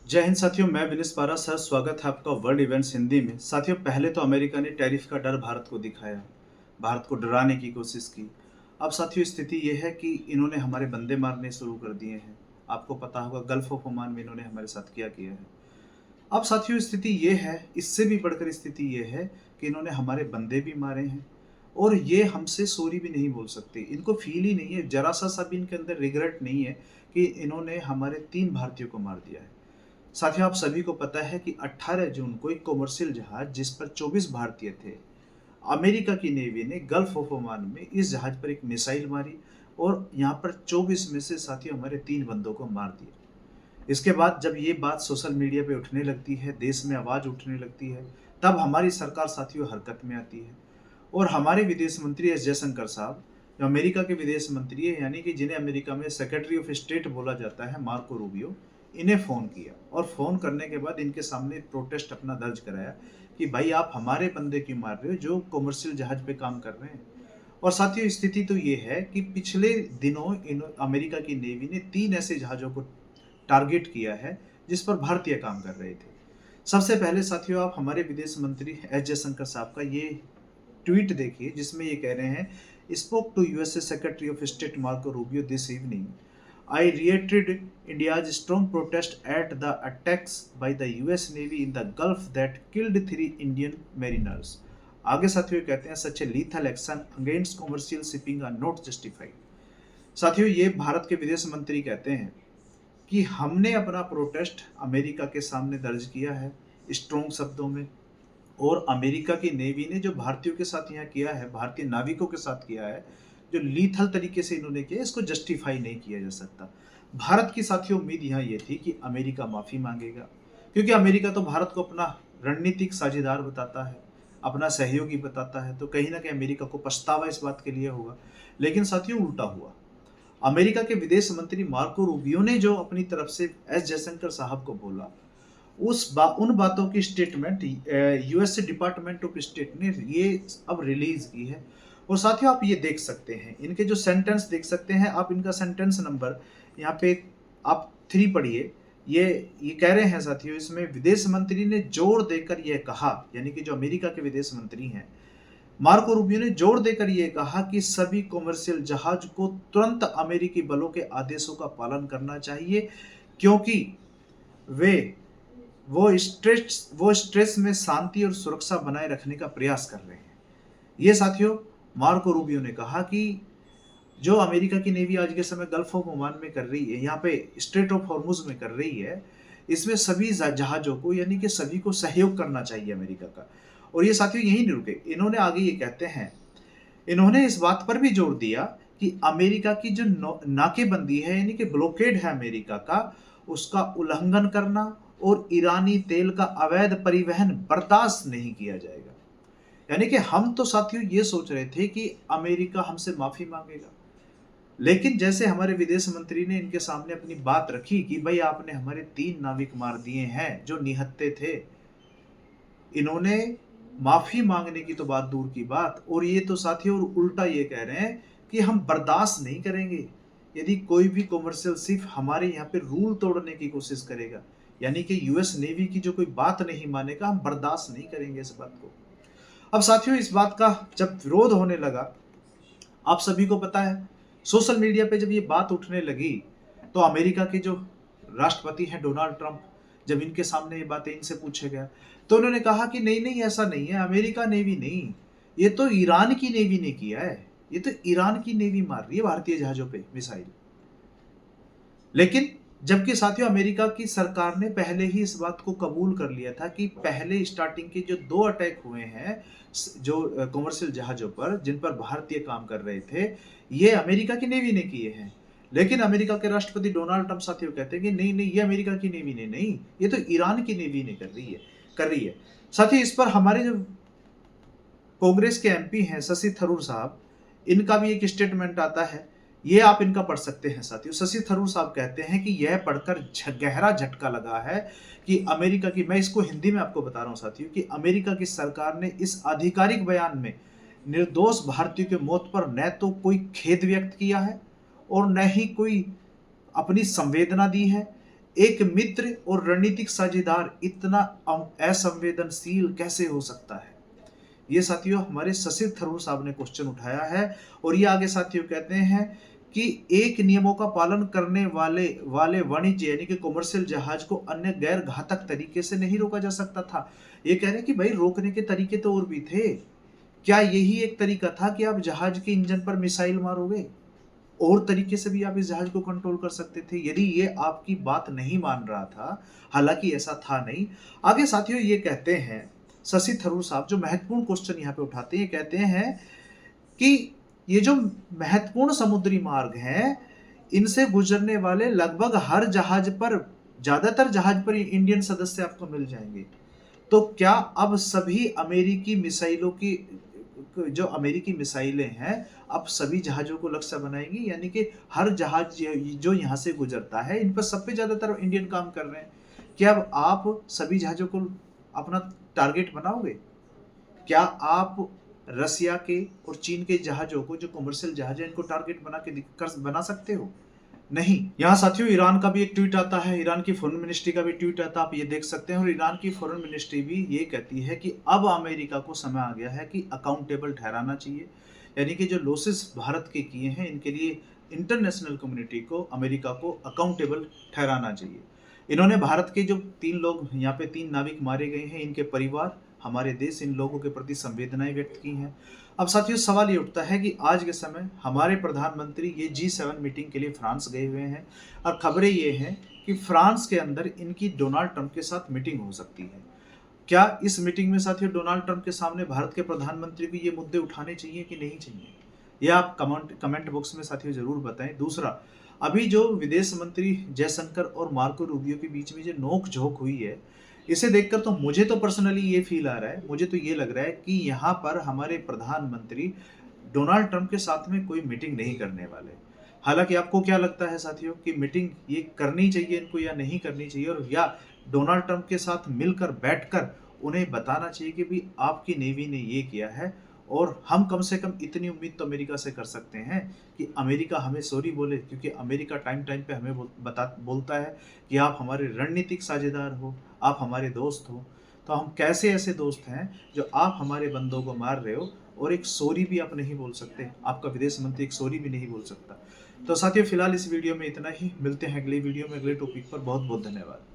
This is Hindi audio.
जय हिंद साथियों, मैं विनीस पारा सर। स्वागत है आपका वर्ल्ड इवेंट्स हिंदी में। साथियों, पहले तो अमेरिका ने टैरिफ का डर भारत को दिखाया, भारत को डराने की कोशिश की। अब साथियों स्थिति ये है कि इन्होंने हमारे बंदे मारने शुरू कर दिए हैं। आपको पता होगा गल्फ ऑफ ओमान में इन्होंने हमारे साथ किया किया है। अब साथियों स्थिति ये है, इससे भी बढ़कर स्थिति ये है कि इन्होंने हमारे बंदे भी मारे हैं और ये हमसे सॉरी भी नहीं बोल सकते। इनको फील ही नहीं है, जरा सा भी इनके अंदर रिग्रेट नहीं है कि इन्होंने हमारे 3 भारतीयों को मार दिया है। साथियों, आप सभी को पता है कि 18 जून को एक कॉमर्शियल जहाज जिस पर 24 भारतीय थे, अमेरिका की नेवी ने गल्फ ऑफ ओमान में इस जहाज पर एक मिसाइल मारी और यहाँ पर 24 में से साथियों हमारे 3 बंदों को मार दिया। इसके बाद जब ये बात सोशल मीडिया पे उठने लगती है, देश में आवाज़ उठने लगती है, तब हमारी सरकार साथियों हरकत में आती है और हमारे विदेश मंत्री एस जयशंकर साहब, जो अमेरिका के विदेश मंत्री है, यानी कि जिन्हें अमेरिका में सेक्रेटरी ऑफ स्टेट बोला जाता है, मार्को रूबियो, इन्हें फ़ोन किया और फ़ोन करने के बाद इनके सामने प्रोटेस्ट अपना दर्ज कराया कि भाई आप हमारे बंदे क्यों मार रहे हो जो कॉमर्शियल जहाज पे काम कर रहे हैं। और साथियों स्थिति तो ये है कि पिछले दिनों इन अमेरिका की नेवी ने 3 ऐसे जहाज़ों को टारगेट किया है जिस पर भारतीय काम कर रहे थे। सबसे पहले साथियों आप हमारे विदेश मंत्री एस जयशंकर साहब का ये ट्वीट देखिए, जिसमें ये कह रहे हैं, spoke to USA secretary of state Marco Rubio this evening. I reiterated India's strong protest at the attacks by the US Navy in the Gulf that killed 3 Indian mariners. आगे साथियों कहते हैं such a lethal action against commercial shipping are not justified. साथियों ये भारत के विदेश मंत्री कहते हैं कि हमने अपना प्रोटेस्ट अमेरिका के सामने दर्ज किया है स्ट्रॉन्ग शब्दों में, और अमेरिका की नेवी ने जो भारतीयों के साथ यहाँ किया है, भारतीय नाविकों के साथ किया है, जो लीथल तरीके से इन्होंने किया, इसको जस्टिफाई नहीं किया जा सकता। भारत की साथियों उम्मीद यहाँ ये थी कि अमेरिका माफ़ी मांगेगा, क्योंकि अमेरिका तो भारत को अपना रणनीतिक साझेदार बताता है, अपना सहयोगी बताता है, तो कहीं ना कहीं अमेरिका को पछतावा इस बात के लिए होगा। लेकिन साथियों उल्टा हुआ। अमेरिका के विदेश मंत्री मार्को रूबियो ने जो अपनी तरफ से एस जयशंकर साहब को बोला, उन बातों की statement US department of state ने ये अब रिलीज की है। और साथियों आप ये देख सकते हैं, इनके जो सेंटेंस देख सकते हैं आप, इनका सेंटेंस नंबर यहाँ पे आप 3 पढ़िए। ये कह रहे हैं साथियों, इसमें विदेश मंत्री ने जोर देकर यह कहा, यानी कि जो अमेरिका के विदेश मंत्री हैं मार्को रूबियो ने जोर देकर यह कहा कि सभी कॉमर्शियल जहाज को तुरंत अमेरिकी बलों के आदेशों का पालन करना चाहिए, क्योंकि वे वो स्ट्रेस में शांति और सुरक्षा बनाए रखने का प्रयास कर रहे हैं। ये साथियों मार्को रूबियो ने कहा कि जो अमेरिका की नेवी आज के समय गल्फ ऑफ ओमान में कर रही है, यहाँ पे स्ट्रेट ऑफ हॉर्मुज में कर रही है, इसमें सभी जहाज़ों को, यानी कि सभी को सहयोग करना चाहिए अमेरिका का। और ये साथियों यही नहीं रुके, इन्होंने आगे ये कहते हैं, इन्होंने इस बात पर भी जोर दिया कि अमेरिका की जो नाकेबंदी है, यानी कि ब्लॉकेड है अमेरिका का, उसका उल्लंघन करना और ईरानी तेल का अवैध परिवहन बर्दाश्त नहीं किया जाएगा। यानी कि हम तो साथियों ये सोच रहे थे कि अमेरिका हमसे माफी मांगेगा, लेकिन जैसे हमारे विदेश मंत्री ने इनके सामने अपनी बात रखी कि भाई आपने हमारे 3 नाविक मार दिए हैं जो निहत्थे थे, इन्होंने माफी मांगने की तो बात दूर की बात, और ये तो साथियों उल्टा ये कह रहे हैं कि हम बर्दाश्त नहीं करेंगे यदि कोई भी कॉमर्शियल शिप हमारे यहाँ पे रूल तोड़ने की कोशिश करेगा, यानी कि यूएस नेवी की जो कोई बात नहीं मानेगा, हम बर्दाश्त नहीं करेंगे इस बात को। अब साथियों इस बात का जब विरोध होने लगा, आप सभी को पता है सोशल मीडिया पे जब ये बात उठने लगी, तो अमेरिका के जो राष्ट्रपति हैं डोनाल्ड ट्रंप, जब इनके सामने ये बातें इनसे पूछे गया, तो उन्होंने कहा कि नहीं नहीं ऐसा नहीं है, अमेरिका नेवी नहीं, ये तो ईरान की नेवी ने किया है, ये तो ईरान की नेवी मार रही है भारतीय जहाजों पे मिसाइल। लेकिन जबकि साथियों अमेरिका की सरकार ने पहले ही इस बात को कबूल कर लिया था कि पहले स्टार्टिंग के जो 2 अटैक हुए हैं जो कॉमर्शियल जहाजों पर, जिन पर भारतीय काम कर रहे थे, ये अमेरिका की नेवी ने किए हैं। लेकिन अमेरिका के राष्ट्रपति डोनाल्ड ट्रंप साथियों कहते हैं कि नहीं नहीं, ये अमेरिका की नेवी ने नहीं, ये तो ईरान की नेवी ने कर रही है। साथियों इस पर हमारे जो कांग्रेस के एमपी हैं शशि थरूर साहब, इनका भी एक स्टेटमेंट आता है, ये आप इनका पढ़ सकते हैं साथियों। शशि थरूर साहब कहते हैं कि यह पढ़कर गहरा झटका लगा है कि अमेरिका की, मैं इसको हिंदी में आपको बता रहा हूं साथियों, कि अमेरिका की सरकार ने इस आधिकारिक बयान में निर्दोष भारतीयों की मौत पर न तो कोई खेद व्यक्त किया है और न ही कोई अपनी संवेदना दी है। एक मित्र और रणनीतिक साझेदार इतना असंवेदनशील कैसे हो सकता है? ये साथियों हमारे शशि थरूर साहब ने क्वेश्चन उठाया है। और ये आगे साथियों कहते हैं कि एक नियमों का पालन करने वाले वाले वाणिज्य यानी कि कॉमर्शियल जहाज को अन्य गैर घातक तरीके से नहीं रोका जा सकता था। ये कह रहे हैं कि भाई रोकने के तरीके तो और भी थे। क्या यही एक तरीका था कि आप जहाज के इंजन पर मिसाइल मारोगे? और तरीके से भी आप इस जहाज को कंट्रोल कर सकते थे यदि ये आपकी बात नहीं मान रहा था। हालांकि ऐसा था नहीं। आगे साथियों ये कहते हैं शशि थरूर साहब, जो महत्वपूर्ण क्वेश्चन यहाँ पे उठाते हैं, कहते हैं कि ये जो महत्वपूर्ण समुद्री मार्ग हैं, इनसे गुजरने वाले लगभग हर जहाज पर, ज्यादातर जहाज पर इंडियन सदस्य आपको मिल जाएंगे। तो क्या अब सभी अमेरिकी मिसाइलों की, जो अमेरिकी मिसाइलें हैं, अब सभी जहाजों को लक्ष्य बनाएंगी? यानी कि हर जहाज जो यहाँ से गुजरता है, इन पर सब पे ज्यादातर इंडियन काम कर रहे हैं। क्या अब आप सभी जहाजों को अपना टारगेट बनाओगे? क्या आप रसिया के और चीन के जहाजों को, जो कमर्शियल जहाज है, इनको टारगेट बना सकते हो? नहीं। यहाँ साथियों ईरान का भी एक ट्वीट आता है, ईरान की फॉरेन मिनिस्ट्री का भी ट्वीट आता है, आप ये देख सकते हैं। और ईरान की फॉरेन मिनिस्ट्री भी ये कहती है कि अब अमेरिका को समय आ गया है कि अकाउंटेबल ठहराना चाहिए। यानी कि जो लॉसेस भारत के किए हैं, इनके लिए इंटरनेशनल कम्युनिटी को, अमेरिका को अकाउंटेबल ठहराना चाहिए। इन्होंने भारत के जो 3 लोग, यहाँ पे 3 नाविक मारे गए हैं, इनके परिवार, हमारे देश, इन लोगों के प्रति संवेदनाएं व्यक्त की हैं। अब साथियों सवाल ये उठता है कि आज के समय हमारे प्रधानमंत्री ये G7 मीटिंग के लिए फ्रांस गए हुए हैं, और खबरें ये हैं कि फ्रांस के अंदर इनकी डोनाल्ड ट्रंप के साथ मीटिंग हो सकती है। क्या इस मीटिंग में साथियों डोनाल्ड ट्रंप के सामने भारत के प्रधानमंत्री को ये मुद्दे उठाने चाहिए कि नहीं चाहिए? ये आप कमेंट बॉक्स में साथियों जरूर बताएं। दूसरा, अभी जो विदेश मंत्री जयशंकर और मार्को रूबियो के बीच में जो नोक झोंक हुई है, इसे देखकर तो मुझे तो पर्सनली ये फील आ रहा है, मुझे तो ये लग रहा है कि यहाँ पर हमारे प्रधानमंत्री डोनाल्ड ट्रंप के साथ में कोई मीटिंग नहीं करने वाले। हालांकि आपको क्या लगता है साथियों कि मीटिंग ये करनी चाहिए इनको या नहीं करनी चाहिए? और या डोनाल्ड ट्रंप के साथ मिलकर बैठकर उन्हें बताना चाहिए कि भी आपकी नेवी ने ये किया है, और हम कम से कम इतनी उम्मीद तो अमेरिका से कर सकते हैं कि अमेरिका हमें सॉरी बोले, क्योंकि अमेरिका टाइम टाइम पे हमें बोलता है कि आप हमारे रणनीतिक साझेदार हो, आप हमारे दोस्त हो। तो हम कैसे ऐसे दोस्त हैं जो आप हमारे बंदों को मार रहे हो और एक सॉरी भी आप नहीं बोल सकते? आपका विदेश मंत्री एक सॉरी भी नहीं बोल सकता। तो साथियों फिलहाल इस वीडियो में इतना ही, मिलते हैं अगली वीडियो में अगले टॉपिक पर। बहुत बहुत धन्यवाद।